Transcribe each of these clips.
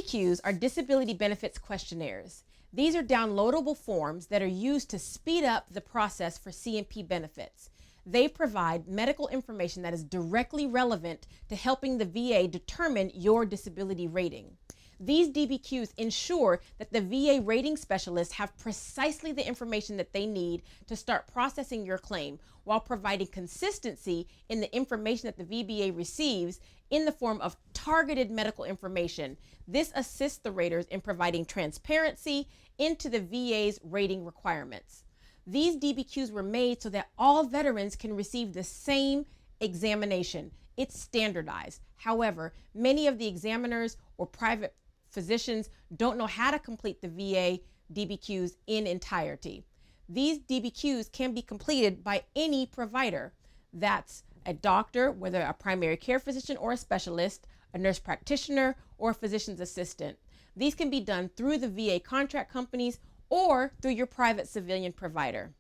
DBQs are disability benefits questionnaires. These are downloadable forms that are used to speed up the process for C&P benefits. They provide medical information that is directly relevant to helping the VA determine your disability rating. These DBQs ensure that the VA rating specialists have precisely the information that they need to start processing your claim, while providing consistency in the information that the VBA receives in the form of targeted medical information. This assists the raters in providing transparency into the VA's rating requirements. These DBQs were made so that all veterans can receive the same examination. It's standardized. However, many of the examiners or private physicians don't know how to complete the VA DBQs in entirety. These DBQs can be completed by any provider. That's a doctor, whether a primary care physician or a specialist, a nurse practitioner, or a physician's assistant. These can be done through the VA contract companies or through your private civilian provider.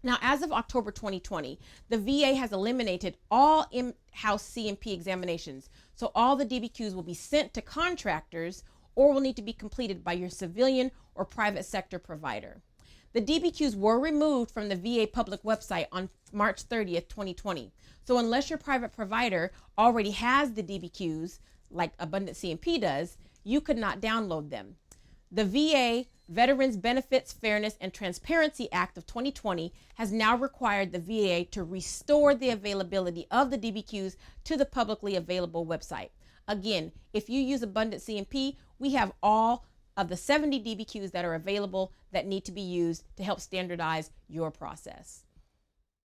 Now, as of October 2020, the VA has eliminated all in-house C&P examinations, so all the DBQs will be sent to contractors or will need to be completed by your civilian or private sector provider. The DBQs were removed from the VA public website on March 30th, 2020. So unless your private provider already has the DBQs, like Abundant C&P does, you could not download them. The VA Veterans Benefits, Fairness, and Transparency Act of 2020 has now required the VA to restore the availability of the DBQs to the publicly available website. Again, if you use Abundant C&P, we have all of the 70 DBQs that are available that need to be used to help standardize your process.